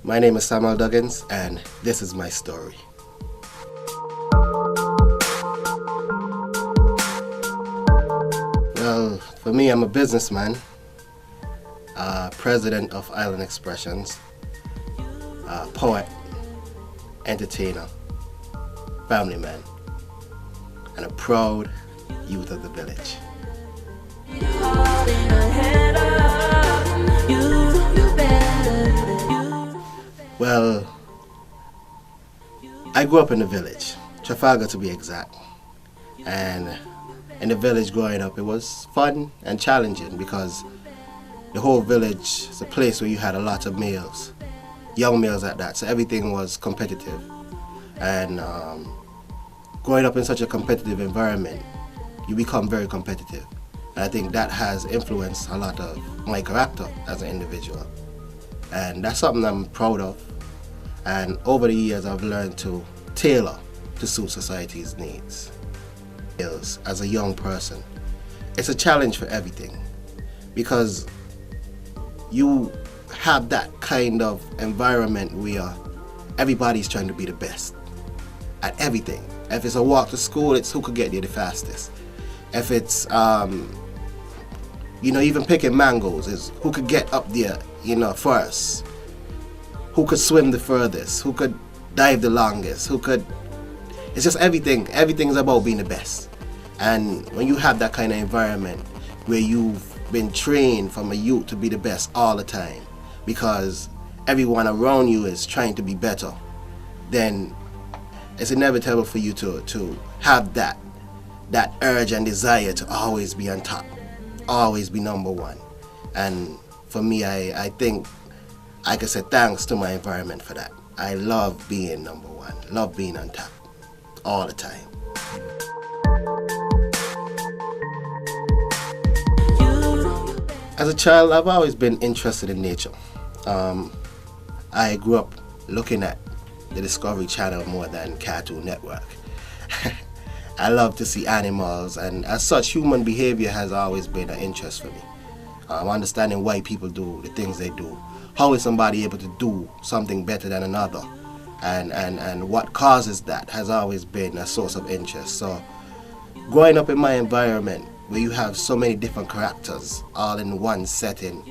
My name is Samal Duggins, and this is my story. Well, for me, I'm a businessman, president of Island Expressions, poet, entertainer, family man, and a proud youth of the village. Well, I grew up in the village, Trafalgar to be exact, and in the village growing up it was fun and challenging because the whole village is a place where you had a lot of males, young males at that, so everything was competitive. And growing up in such a competitive environment, you become very competitive. And I think that has influenced a lot of my character as an individual. And that's something I'm proud of. And over the years, I've learned to tailor to suit society's needs. As a young person, it's a challenge for everything because you have that kind of environment where everybody's trying to be the best at everything. If it's a walk to school, it's who could get there the fastest. If it's, even picking mangoes, is who could get up there, first. Who could swim the furthest, who could dive the longest, it's just everything. Everything's about being the best. And when you have that kind of environment where you've been trained from a youth to be the best all the time because everyone around you is trying to be better, then it's inevitable for you to have that urge and desire to always be on top, always be number one. And for me, I think I can say thanks to my environment for that. I love being number one, love being on top all the time. As a child, I've always been interested in nature. I grew up looking at the Discovery Channel more than Cartoon Network. I love to see animals, and as such, human behavior has always been an interest for me. Understanding why people do the things they do. How is somebody able to do something better than another? And what causes that has always been a source of interest. So growing up in my environment where you have so many different characters all in one setting,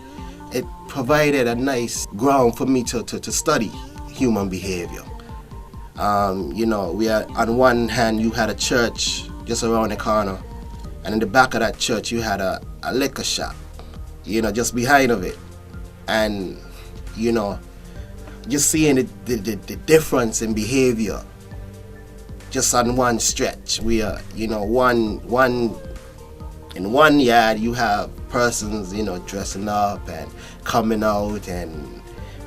it provided a nice ground for me to study human behavior. We are, on one hand you had a church just around the corner, and in the back of that church you had a liquor shop, just behind of it. And just seeing the difference in behavior just on one stretch where, in one yard you have persons, dressing up and coming out and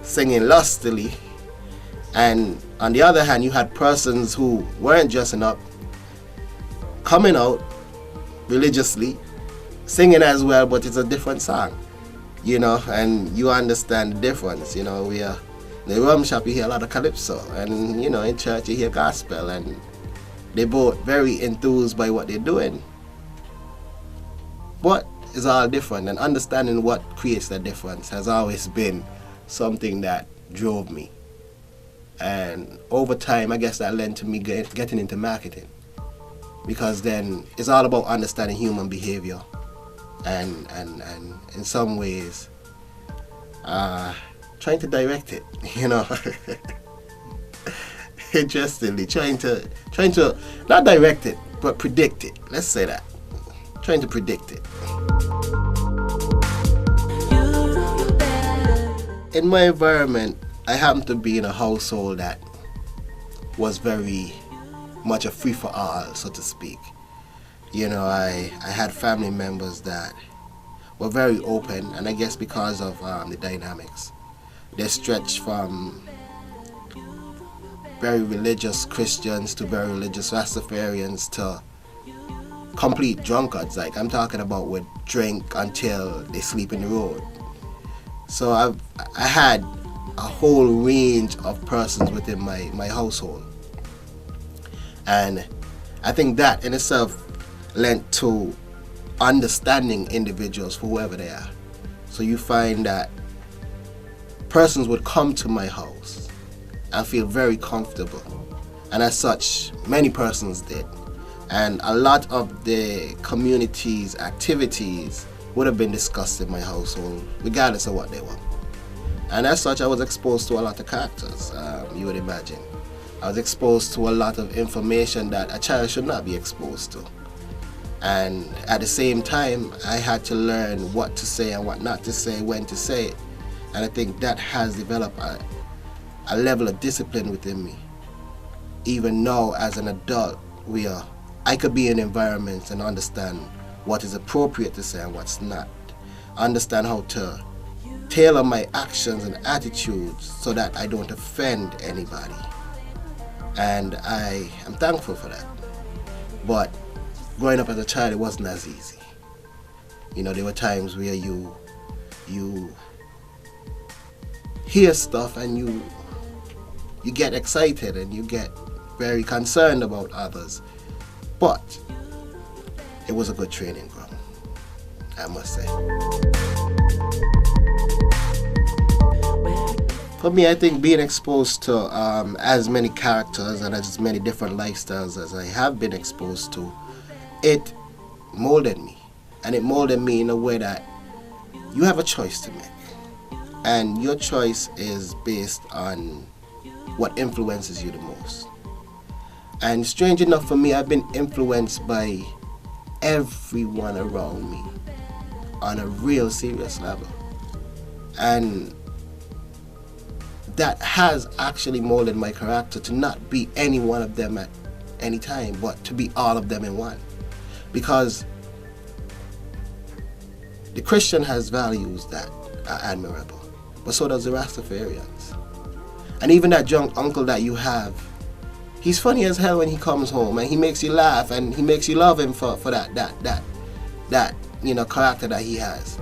singing lustily. And on the other hand, you had persons who weren't dressing up, coming out religiously, singing as well, but it's a different song. And you understand the difference. We are in the rum shop, you hear a lot of calypso, and in church you hear gospel, and they're both very enthused by what they're doing. But it's all different, and understanding what creates that difference has always been something that drove me. And over time, I guess that led to me getting into marketing, because then it's all about understanding human behavior. And in some ways, trying to direct it, interestingly, trying to not direct it, but predict it. Let's say that, trying to predict it. In my environment, I happen to be in a household that was very much a free-for-all, so to speak. I had family members that were very open, and I guess because of the dynamics, they stretched from very religious Christians to very religious Rastafarians to complete drunkards. Like, I'm talking about would drink until they sleep in the road. So I had a whole range of persons within my household, and I think that in itself lent to understanding individuals for whoever they are. So you find that persons would come to my house and feel very comfortable. And as such, many persons did. And a lot of the community's activities would have been discussed in my household, regardless of what they were. And as such, I was exposed to a lot of characters, you would imagine. I was exposed to a lot of information that a child should not be exposed to. And at the same time, I had to learn what to say and what not to say, when to say it. And I think that has developed a level of discipline within me. Even now, as an adult, I could be in environments and understand what is appropriate to say and what's not. Understand how to tailor my actions and attitudes so that I don't offend anybody. And I am thankful for that. But growing up as a child, it wasn't as easy. You know, there were times where you hear stuff and you get excited and you get very concerned about others. But it was a good training ground, I must say. For me, I think being exposed to as many characters and as many different lifestyles as I have been exposed to, it molded me. And it molded me in a way that you have a choice to make. And your choice is based on what influences you the most. And strange enough for me, I've been influenced by everyone around me on a real serious level. And that has actually molded my character to not be any one of them at any time, but to be all of them in one. Because the Christian has values that are admirable, but so does the Rastafarians. And even that drunk uncle that you have, he's funny as hell when he comes home, and he makes you laugh, and he makes you love him for that character that he has.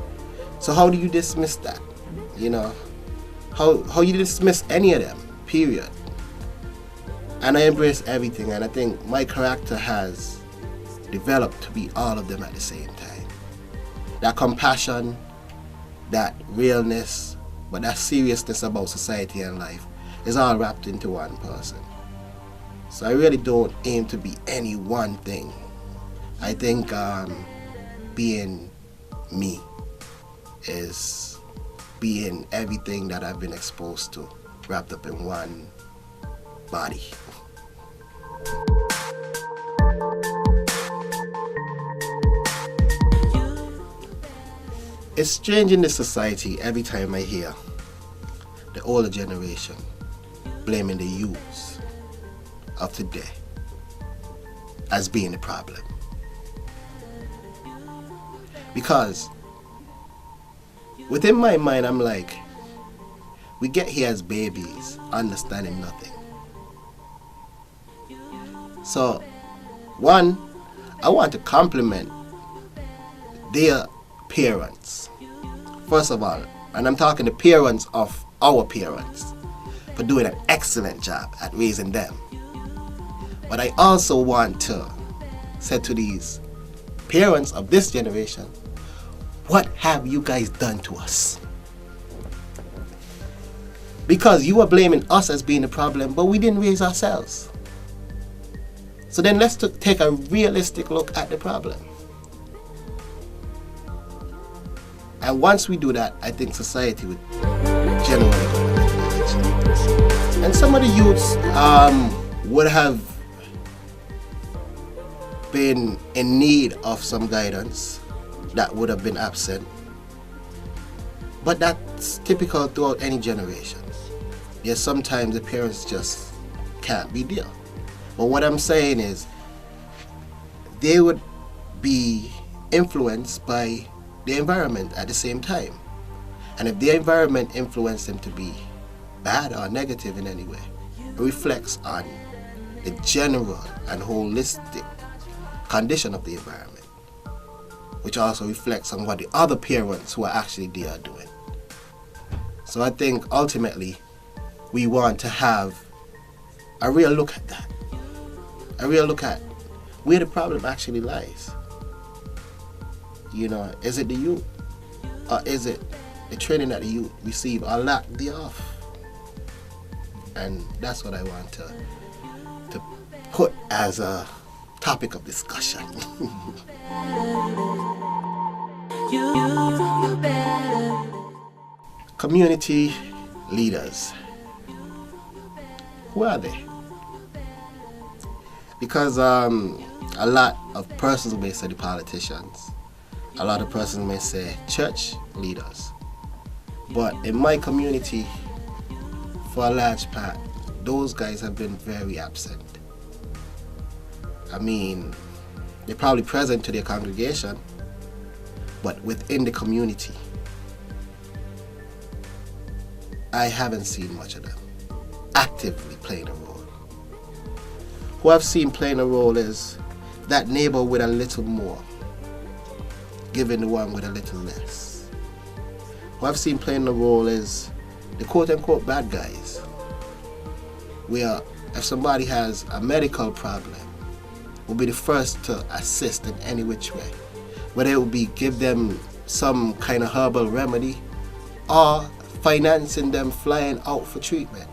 So how do you dismiss that? How you dismiss any of them, period. And I embrace everything, and I think my character has developed to be all of them at the same time. That compassion, that realness, but that seriousness about society and life is all wrapped into one person. So I really don't aim to be any one thing. I think being me is being everything that I've been exposed to, wrapped up in one body. It's strange in this society every time I hear the older generation blaming the youths of today as being the problem. Because within my mind, I'm like, we get here as babies, understanding nothing. So, one, I want to compliment their parents, first of all, and I'm talking the parents of our parents, for doing an excellent job at raising them. But I also want to say to these parents of this generation, what have you guys done to us? Because you are blaming us as being the problem, but we didn't raise ourselves. So then let's take a realistic look at the problem. And once we do that, I think society would generally go in the right direction. And some of the youths would have been in need of some guidance that would have been absent. But that's typical throughout any generation. Yes, sometimes the parents just can't be there. But what I'm saying is, they would be influenced by the environment at the same time. And if the environment influenced them to be bad or negative in any way, it reflects on the general and holistic condition of the environment, which also reflects on what the other parents who are actually there are doing. So I think ultimately we want to have a real look at that. A real look at where the problem actually lies. Is it the youth? Or is it the training that the youth receive or lack thereof? And that's what I want to put as a topic of discussion. Community leaders. Who are they? Because a lot of persons may say the politicians, a lot of persons may say church leaders, but in my community, for a large part, those guys have been very absent. I mean, they're probably present to their congregation, but within the community, I haven't seen much of them actively playing a role. Who I've seen playing a role is that neighbor with a little more, giving the one with a little less. Who I've seen playing the role is the quote-unquote bad guys, where if somebody has a medical problem, will be the first to assist in any which way, whether it will be give them some kind of herbal remedy or financing them flying out for treatment.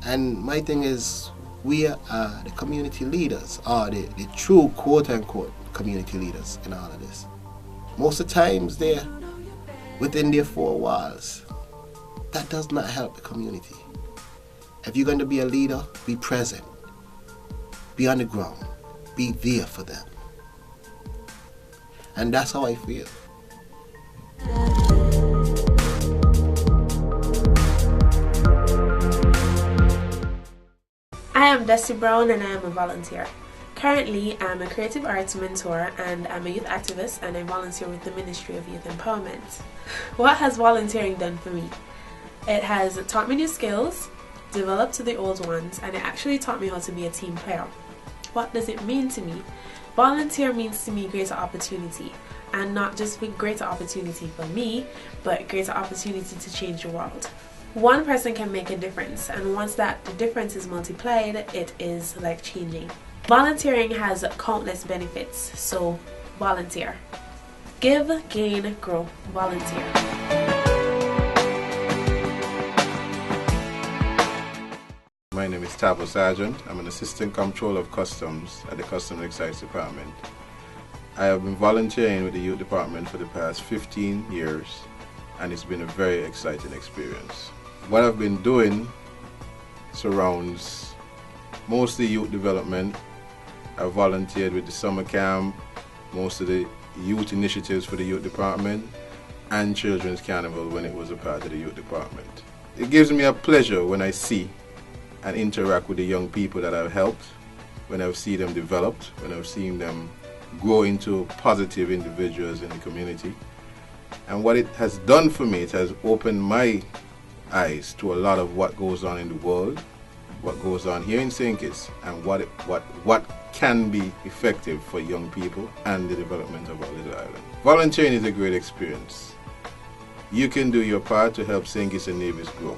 And my thing is, we are the community leaders, or the true quote-unquote community leaders in all of this. Most of the times they're within their four walls. That does not help the community. If you're going to be a leader, be present. Be on the ground. Be there for them. And that's how I feel. I am Dusty Brown and I am a volunteer. Currently, I'm a creative arts mentor and I'm a youth activist, and I volunteer with the Ministry of Youth Empowerment. What has volunteering done for me? It has taught me new skills, developed the old ones, and it actually taught me how to be a team player. What does it mean to me? Volunteer means to me greater opportunity, and not just greater opportunity for me, but greater opportunity to change the world. One person can make a difference, and once the difference is multiplied, it is life changing. Volunteering has countless benefits, so volunteer. Give, gain, grow. Volunteer. My name is Tabo Sargent. I'm an Assistant Comptroller of Customs at the Customs Excise Department. I have been volunteering with the Youth Department for the past 15 years, and it's been a very exciting experience. What I've been doing surrounds mostly youth development. I volunteered with the summer camp, most of the youth initiatives for the youth department, and Children's Carnival when it was a part of the youth department. It gives me a pleasure when I see and interact with the young people that I've helped, when I've seen them developed, when I've seen them grow into positive individuals in the community. And what it has done for me, it has opened my eyes to a lot of what goes on in the world, what goes on here in St. Kitts, and what can be effective for young people and the development of our little island. Volunteering is a great experience. You can do your part to help St. Kitts and Nevis grow.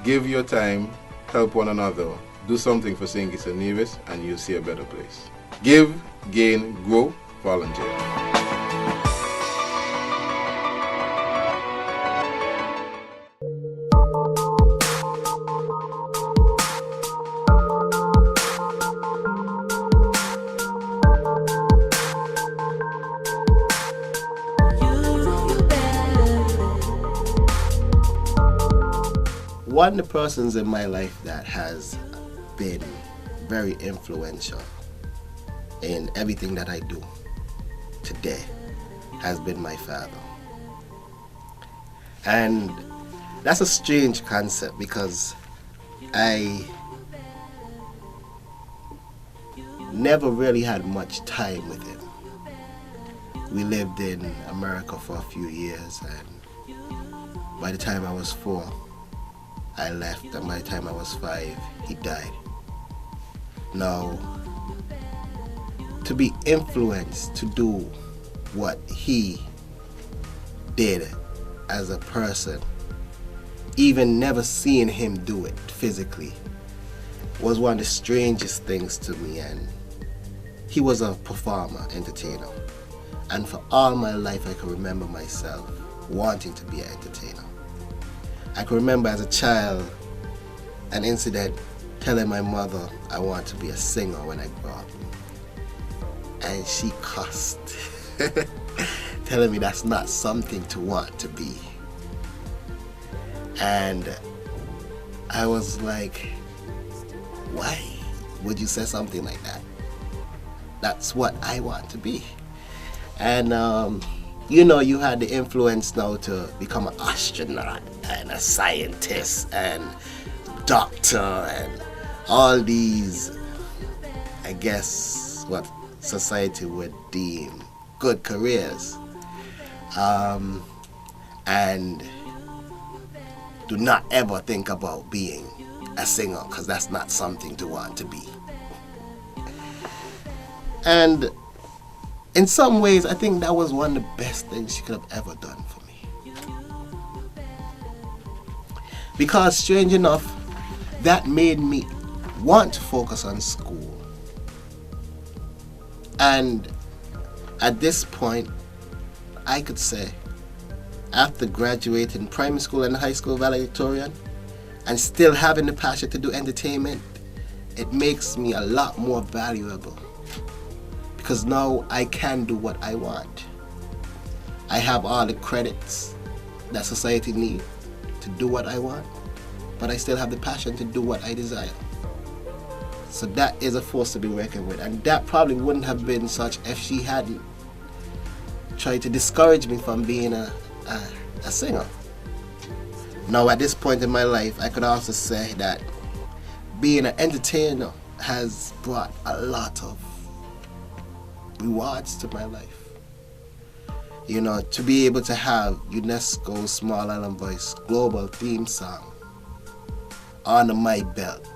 Give your time, help one another, do something for St. Kitts and Nevis, and you'll see a better place. Give, gain, grow, volunteer. One of the persons in my life that has been very influential in everything that I do today has been my father. And that's a strange concept because I never really had much time with him. We lived in America for a few years, and by the time I was 4, I left, and by the time I was 5, he died. Now, to be influenced to do what he did as a person, even never seeing him do it physically, was one of the strangest things to me. And he was a performer, entertainer. And for all my life, I can remember myself wanting to be an entertainer. I can remember as a child an incident telling my mother I want to be a singer when I grow up. And she cussed, telling me that's not something to want to be. And I was like, why would you say something like that? That's what I want to be. And you know, you had the influence now to become an astronaut and a scientist and doctor and all these, I guess, what society would deem good careers. And do not ever think about being a singer, because that's not something to want to be. And in some ways, I think that was one of the best things she could have ever done for me. Because strange enough, that made me want to focus on school. And at this point, I could say, after graduating primary school and high school valedictorian, and still having the passion to do entertainment, it makes me a lot more valuable. Because now I can do what I want. I have all the credits that society needs to do what I want, but I still have the passion to do what I desire. So that is a force to be reckoned with, and that probably wouldn't have been such if she hadn't tried to discourage me from being a singer. Now at this point in my life, I could also say that being an entertainer has brought a lot of rewards to my life. You know, to be able to have UNESCO's Small Island Voice global theme song under my belt.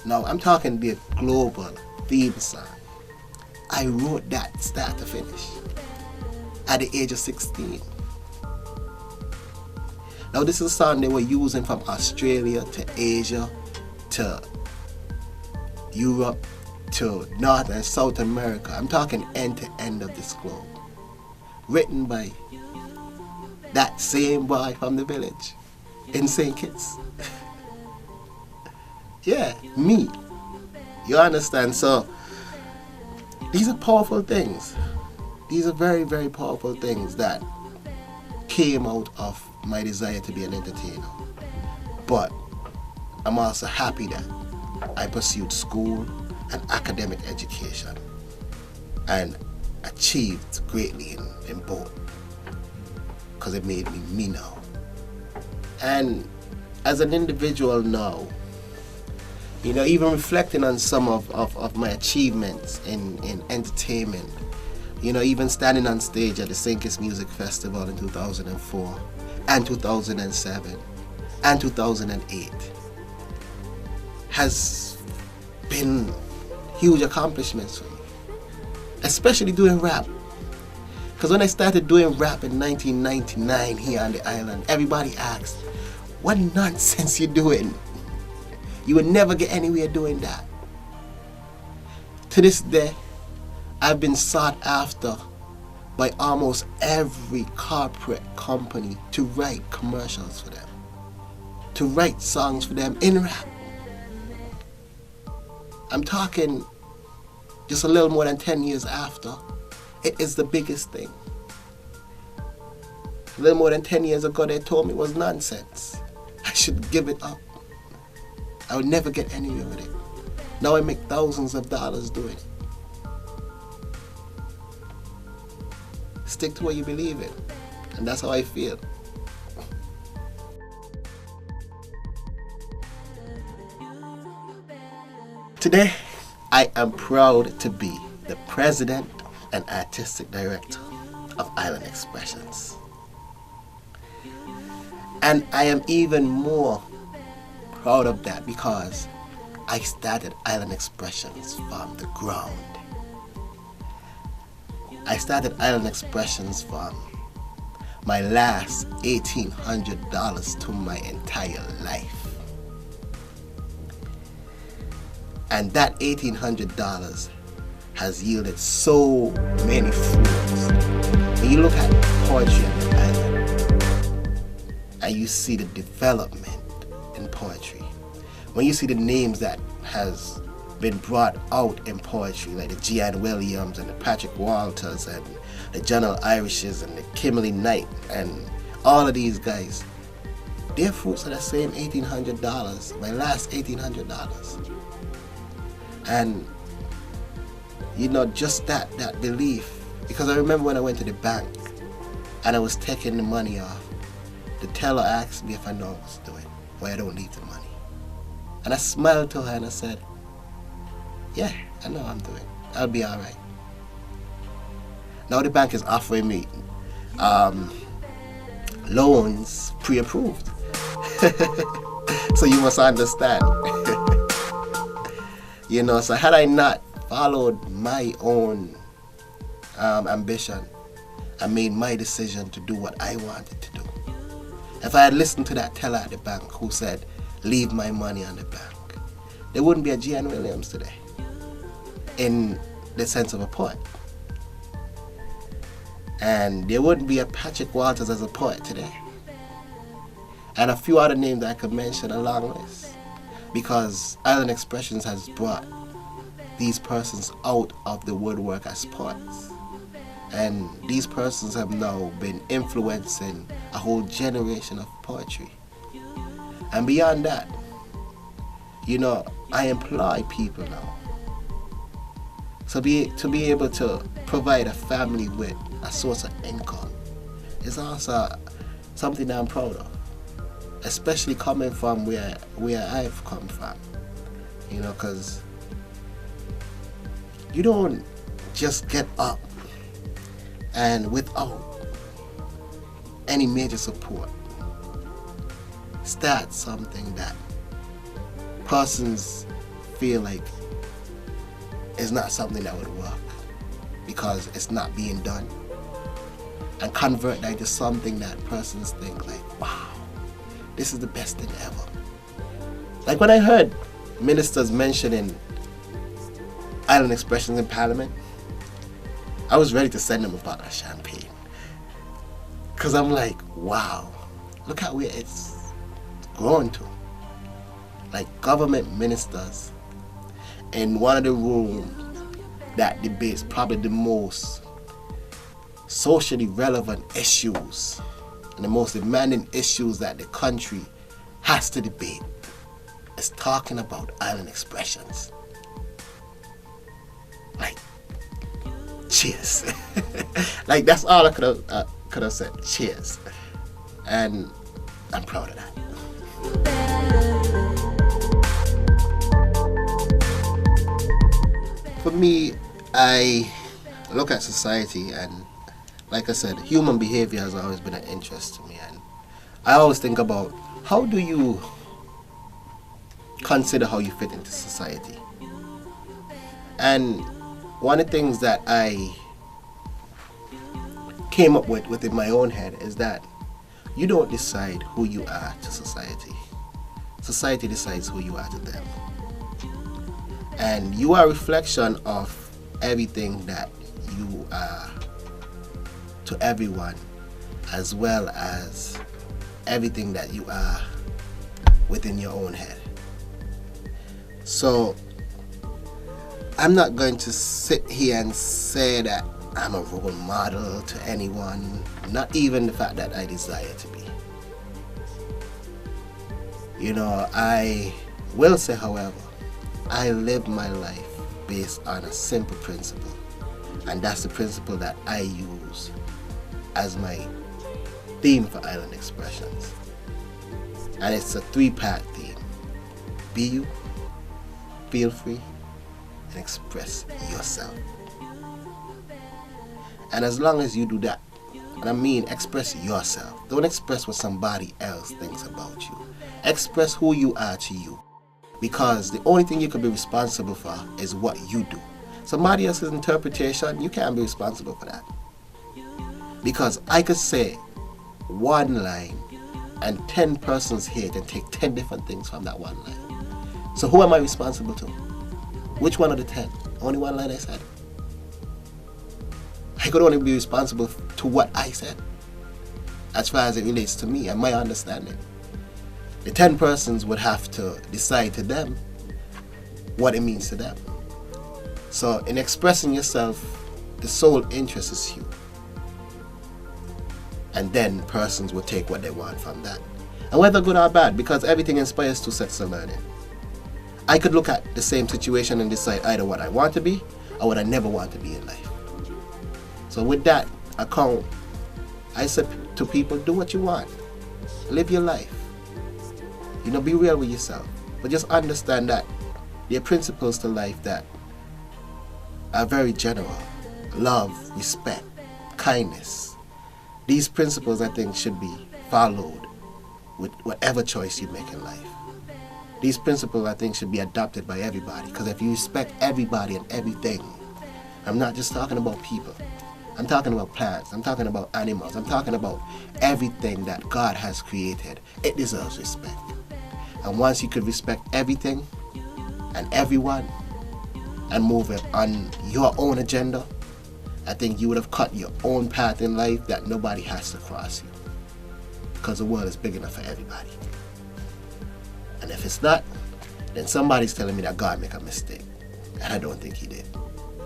Now I'm talking the global theme song. I wrote that start to finish at the age of 16. Now this is a song they were using from Australia to Asia to Europe to North and South America. I'm talking end to end of this globe. Written by that same boy from the village in St. Kitts. Yeah, me. You understand? So these are powerful things. These are very, very powerful things that came out of my desire to be an entertainer. But I'm also happy that I pursued school and academic education and achieved greatly in both, because it made me now. And as an individual now, you know, even reflecting on some of my achievements in entertainment, you know, even standing on stage at the St. Kitts Music Festival in 2004 and 2007 and 2008 has been huge accomplishments for me, especially doing rap. Because when I started doing rap in 1999 here on the island, everybody asked, what nonsense you doing? You would never get anywhere doing that. To this day, I've been sought after by almost every corporate company to write commercials for them, to write songs for them in rap. I'm talking just a little more than 10 years after. It is the biggest thing. A little more than 10 years ago, they told me it was nonsense. I should give it up. I would never get anywhere with it. Now I make thousands of dollars doing it. Stick to what you believe in. And that's how I feel. Today, I am proud to be the president and artistic director of Island Expressions. And I am even more proud of that because I started Island Expressions from the ground. I started Island Expressions from my last $1,800 to my entire life. And that $1,800 has yielded so many fruits. When you look at poetry on the island, and you see the development in poetry, when you see the names that has been brought out in poetry, like the Gian Williams and the Patrick Walters and the General Irishes and the Kimberly Knight and all of these guys, their fruits are the same $1,800, my last $1,800. And you know, just that belief, because I remember when I went to the bank and I was taking the money off, the teller asked me if I know what to do it, or I don't need the money. And I smiled to her and I said, yeah, I know I'm doing it. I'll be all right. Now the bank is offering me loans pre-approved. So you must understand. You know, so had I not followed my own ambition and made my decision to do what I wanted to do, if I had listened to that teller at the bank who said, leave my money on the bank, there wouldn't be a Gian Williams today, in the sense of a poet. And there wouldn't be a Patrick Walters as a poet today. And a few other names that I could mention along with, because Island Expressions has brought these persons out of the woodwork as poets. And these persons have now been influencing a whole generation of poetry. And beyond that, you know, I employ people now. So to be able to provide a family with a source of income is also something that I'm proud of, especially coming from where I've come from. You know, because you don't just get up and without any major support start something that persons feel like is not something that would work because it's not being done, and convert that into something that persons think like, wow, this is the best thing ever. Like when I heard ministers mentioning Island Expressions in Parliament, I was ready to send them a bottle of champagne. Because I'm like, wow, look at where it's grown to. Like government ministers in one of the rooms that debates probably the most socially relevant issues and the most demanding issues that the country has to debate is talking about Island Expressions. Like, cheers. Like that's all I could have said. Cheers. And I'm proud of that. For me, I look at society, and like I said, human behavior has always been an interest to me, and I always think about how do you consider how you fit into society. And one of the things that I came up with within my own head is that you don't decide who you are to society. Society decides who you are to them. And you are a reflection of everything that you are to everyone, as well as everything that you are within your own head. So I'm not going to sit here and say that I'm a role model to anyone, not even the fact that I desire to be. You know, I will say, however, I live my life based on a simple principle, and that's the principle that I use as my theme for Island Expressions. And it's a 3-part theme. Be you, feel free, and express yourself. And as long as you do that, and I mean express yourself, don't express what somebody else thinks about you. Express who you are to you. Because the only thing you can be responsible for is what you do. Somebody else's interpretation, you can't be responsible for that. Because I could say one line and 10 persons here can take 10 different things from that one line. So who am I responsible to? Which one of the 10? Only one line I said. I could only be responsible to what I said. as far as it relates to me and my understanding. The 10 persons would have to decide to them what it means to them. So in expressing yourself, the sole interest is you. And then persons will take what they want from that. And whether good or bad, because everything inspires two sets of learning. I could look at the same situation and decide either what I want to be or what I never want to be in life. So with that account, I said to people, do what you want. Live your life. You know, be real with yourself. But just understand that there are principles to life that are very general. Love, respect, kindness. These principles, I think, should be followed with whatever choice you make in life. These principles, I think, should be adopted by everybody. Because if you respect everybody and everything, I'm not just talking about people. I'm talking about plants. I'm talking about animals. I'm talking about everything that God has created. It deserves respect. And once you could respect everything and everyone and move it on your own agenda, I think you would have cut your own path in life that nobody has to cross you. Because the world is big enough for everybody. And if it's not, then somebody's telling me that God made a mistake. And I don't think he did.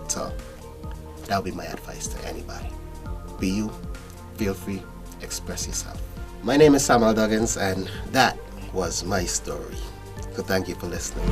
So that would be my advice to anybody. Be you, feel free, express yourself. My name is Samal Duggins, and that was my story. So thank you for listening.